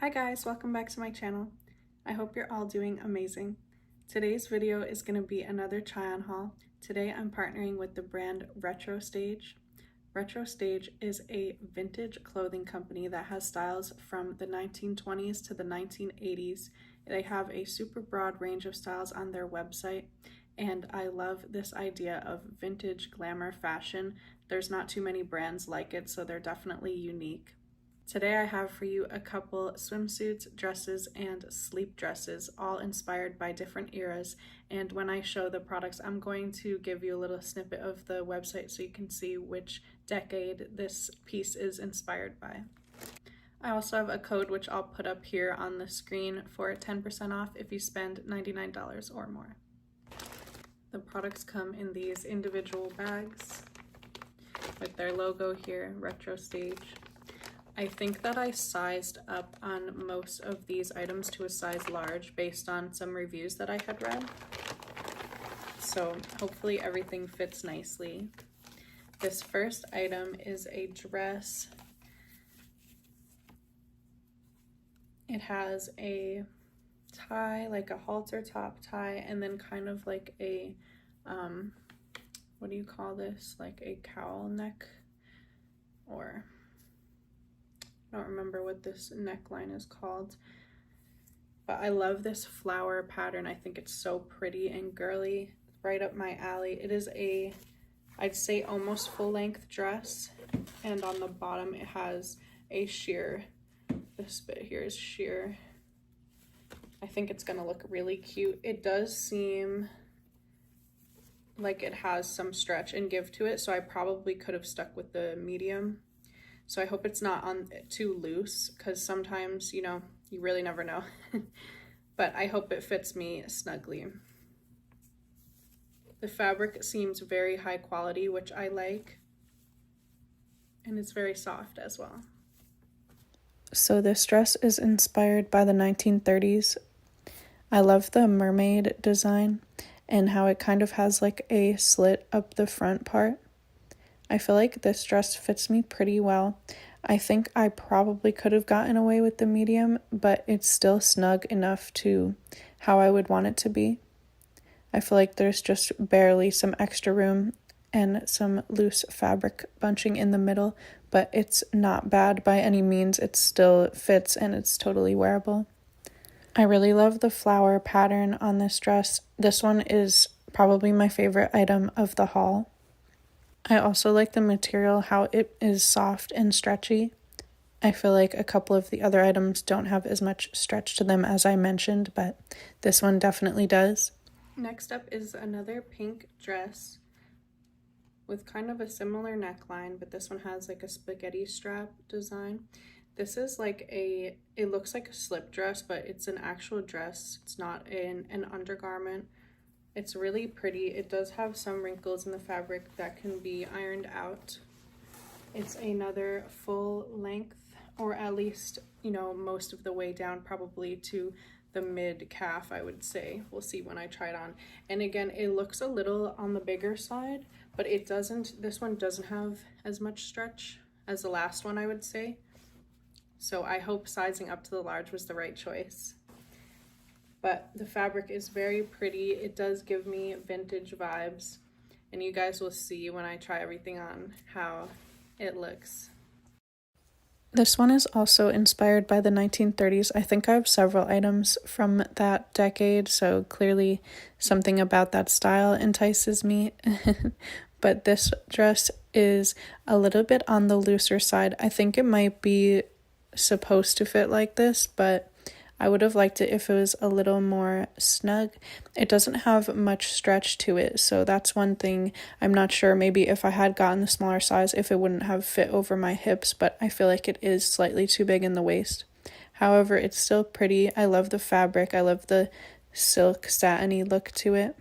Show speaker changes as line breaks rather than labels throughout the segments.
Hi guys, welcome back to my channel. I hope you're all doing amazing. Today's video is going to be another try-on haul. Today I'm partnering with the brand Retrostage. Retrostage is a vintage clothing company that has styles from the 1920s to the 1980s. They have a super broad range of styles on their website, and I love this idea of vintage glamour fashion. There's not too many brands like it, so they're definitely unique. Today I have for you a couple swimsuits, dresses, and sleep dresses, all inspired by different eras. And when I show the products, I'm going to give you a little snippet of the website so you can see which decade this piece is inspired by. I also have a code which I'll put up here on the screen for 10% off if you spend $99 or more. The products come in these individual bags with their logo here, Retrostage. I think that I sized up on most of these items to a size large based on some reviews that I had read. So hopefully everything fits nicely. This first item is a dress. It has a tie, like a halter top tie, and then kind of like a, what do you call this? Like a cowl neck, or I don't remember what this neckline is called, but I love this flower pattern. I think it's so pretty and girly, right up my alley. It is a, I'd say almost full-length dress, and on the bottom it has a sheer. This bit here is sheer. I think it's gonna look really cute. It does seem like it has some stretch and give to it, so I probably could have stuck with the medium. So I hope it's not on too loose, because sometimes, you know, you really never know. But I hope it fits me snugly. The fabric seems very high quality, which I like. And it's very soft as well. So this dress is inspired by the 1930s. I love the mermaid design and how it kind of has like a slit up the front part. I feel like this dress fits me pretty well. I think I probably could have gotten away with the medium, but it's still snug enough to how I would want it to be. I feel like there's just barely some extra room and some loose fabric bunching in the middle, but it's not bad by any means. It still fits and it's totally wearable. I really love the flower pattern on this dress. This one is probably my favorite item of the haul. I also like the material, how it is soft and stretchy. I feel like a couple of the other items don't have as much stretch to them as I mentioned, but this one definitely does. Next up is another pink dress with kind of a similar neckline, but this one has like a spaghetti strap design. This is like a, it looks like a slip dress, but it's an actual dress. It's not an undergarment. It's really pretty. It does have some wrinkles in the fabric that can be ironed out. It's another full length, or at least, you know, most of the way down, probably to the mid calf, I would say. We'll see when I try it on. And again, it looks a little on the bigger side, but it doesn't, this one doesn't have as much stretch as the last one, I would say. So I hope sizing up to the large was the right choice. But the fabric is very pretty. It does give me vintage vibes, and you guys will see when I try everything on how it looks. This one is also inspired by the 1930s. I think I have several items from that decade, so clearly something about that style entices me. But this dress is a little bit on the looser side. I think it might be supposed to fit like this, but I would have liked it if it was a little more snug. It doesn't have much stretch to it, so that's one thing. I'm not sure, maybe if I had gotten the smaller size, if it wouldn't have fit over my hips, but I feel like it is slightly too big in the waist. However, it's still pretty. I love the fabric. I love the silk satiny look to it.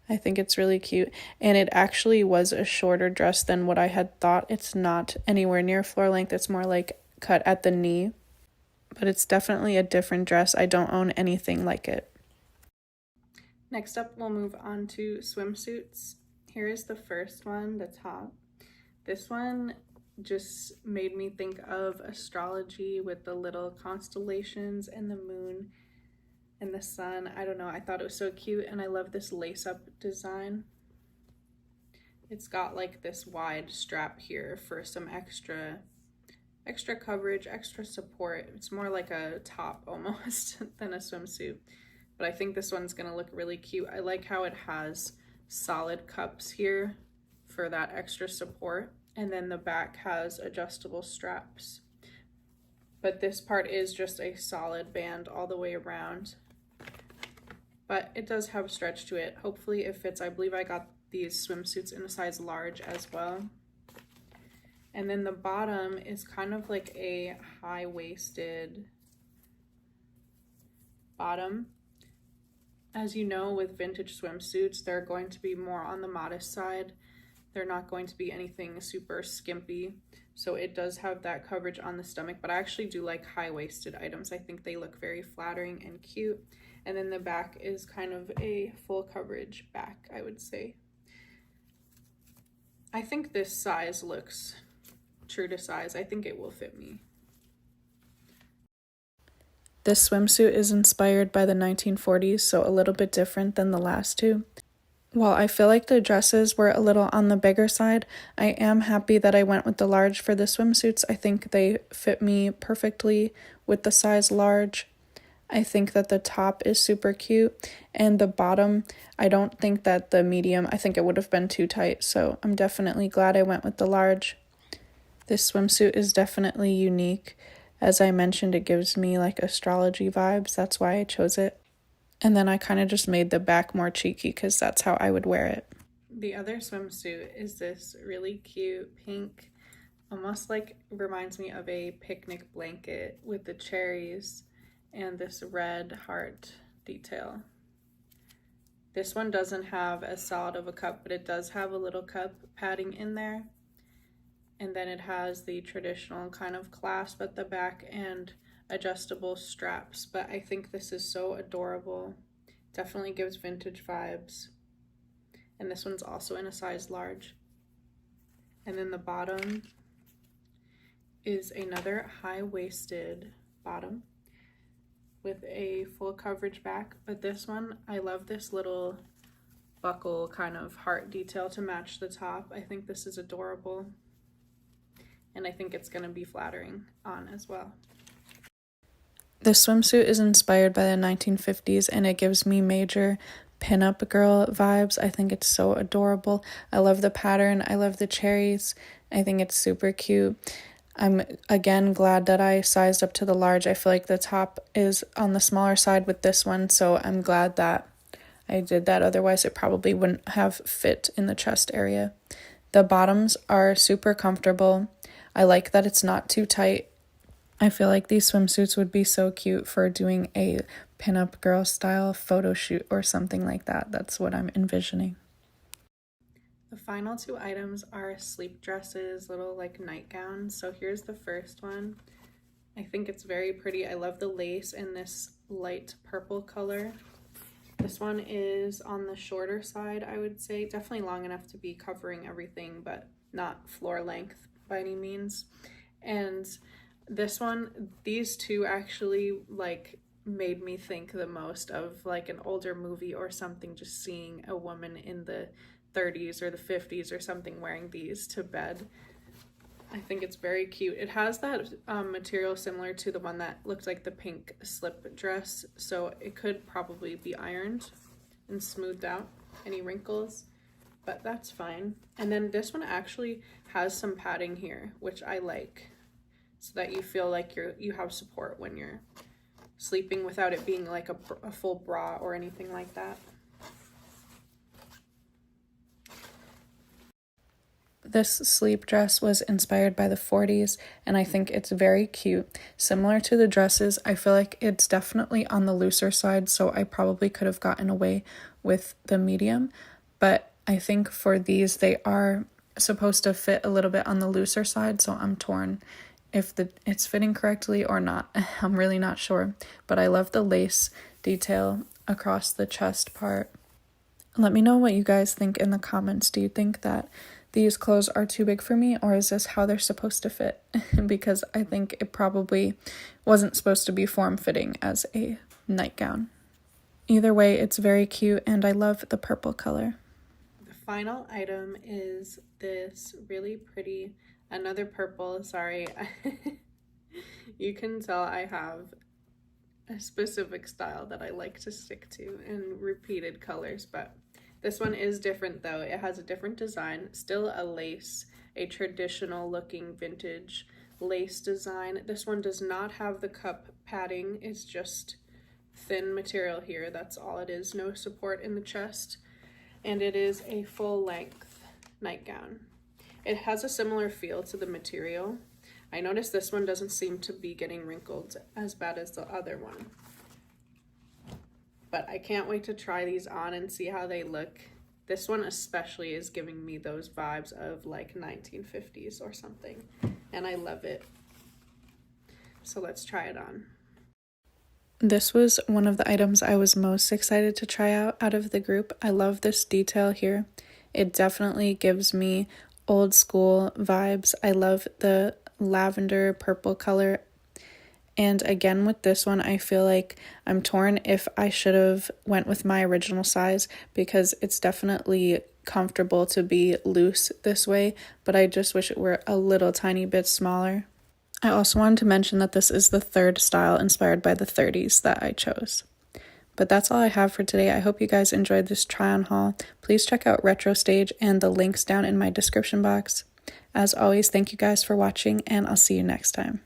I think it's really cute, and it actually was a shorter dress than what I had thought. It's not anywhere near floor length. It's more like cut at the knee. But it's definitely a different dress. I don't own anything like it. Next up, we'll move on to swimsuits. Here is the first one, the top. This one just made me think of astrology with the little constellations and the moon and the sun. I don't know, I thought it was so cute, and I love this lace-up design. It's got like this wide strap here for some extra coverage, extra support. It's more like a top almost than a swimsuit, but I think this one's gonna look really cute. I like how it has solid cups here for that extra support, and then the back has adjustable straps, but this part is just a solid band all the way around, but it does have stretch to it. Hopefully it fits. I believe I got these swimsuits in a size large as well. And then the bottom is kind of like a high-waisted bottom. As you know, with vintage swimsuits, they're going to be more on the modest side. They're not going to be anything super skimpy. So it does have that coverage on the stomach, but I actually do like high-waisted items. I think they look very flattering and cute. And then the back is kind of a full coverage back, I would say. I think this size looks true to size. I think it will fit me. This swimsuit is inspired by the 1940s, so a little bit different than the last two. While I feel like the dresses were a little on the bigger side, I am happy that I went with the large for the swimsuits. I think they fit me perfectly with the size large. I think that the top is super cute, and the bottom, I don't think that the medium, I think it would have been too tight, so I'm definitely glad I went with the large. This swimsuit is definitely unique. As I mentioned, it gives me like astrology vibes, that's why I chose it. And then I kind of just made the back more cheeky because that's how I would wear it. The other swimsuit is this really cute pink, almost like reminds me of a picnic blanket with the cherries and this red heart detail. This one doesn't have as solid of a cup, but it does have a little cup padding in there. And then it has the traditional kind of clasp at the back and adjustable straps, but I think this is so adorable. Definitely gives vintage vibes. And this one's also in a size large. And then the bottom is another high-waisted bottom with a full coverage back, but this one, I love this little buckle kind of heart detail to match the top. I think this is adorable, and I think it's gonna be flattering on as well. This swimsuit is inspired by the 1950s, and it gives me major pinup girl vibes. I think it's so adorable. I love the pattern. I love the cherries. I think it's super cute. I'm again glad that I sized up to the large. I feel like the top is on the smaller side with this one, so I'm glad that I did that. Otherwise, it probably wouldn't have fit in the chest area. The bottoms are super comfortable. I like that it's not too tight. I feel like these swimsuits would be so cute for doing a pinup girl style photo shoot or something like that. That's what I'm envisioning. The final two items are sleep dresses, little like nightgowns. So here's the first one. I think it's very pretty. I love the lace in this light purple color. This one is on the shorter side, I would say. Definitely long enough to be covering everything, but not floor length by any means. And this one, these two actually like made me think the most of like an older movie or something, just seeing a woman in the 30s or the 50s or something wearing these to bed. I think it's very cute. It has that material similar to the one that looked like the pink slip dress, so it could probably be ironed and smoothed out any wrinkles, but that's fine. And then this one actually has some padding here, which I like, so that you feel like you have support when you're sleeping without it being like a full bra or anything like that. This sleep dress was inspired by the 40s, and I think it's very cute. Similar to the dresses, I feel like it's definitely on the looser side, so I probably could have gotten away with the medium, but I think for these, they are supposed to fit a little bit on the looser side, so I'm torn if it's fitting correctly or not. I'm really not sure, but I love the lace detail across the chest part. Let me know what you guys think in the comments. Do you think that these clothes are too big for me, or is this how they're supposed to fit? Because I think it probably wasn't supposed to be form-fitting as a nightgown. Either way, it's very cute, and I love the purple color. The final item is this really pretty, another purple, sorry. You can tell I have a specific style that I like to stick to and repeated colors, but this one is different though. It has a different design, still a lace, a traditional looking vintage lace design. This one does not have the cup padding, it's just thin material here. That's all it is, no support in the chest. And it is a full length nightgown. It has a similar feel to the material. I noticed this one doesn't seem to be getting wrinkled as bad as the other one. But I can't wait to try these on and see how they look. This one especially is giving me those vibes of like 1950s or something, and I love it. So let's try it on. This was one of the items I was most excited to try out of the group. I love this detail here. It definitely gives me old school vibes. I love the lavender purple color. And again with this one, I feel like I'm torn if I should have went with my original size, because it's definitely comfortable to be loose this way, but I just wish it were a little tiny bit smaller. I also wanted to mention that this is the third style inspired by the 30s that I chose. But that's all I have for today. I hope you guys enjoyed this try-on haul. Please check out Retrostage and the links down in my description box. As always, thank you guys for watching, and I'll see you next time.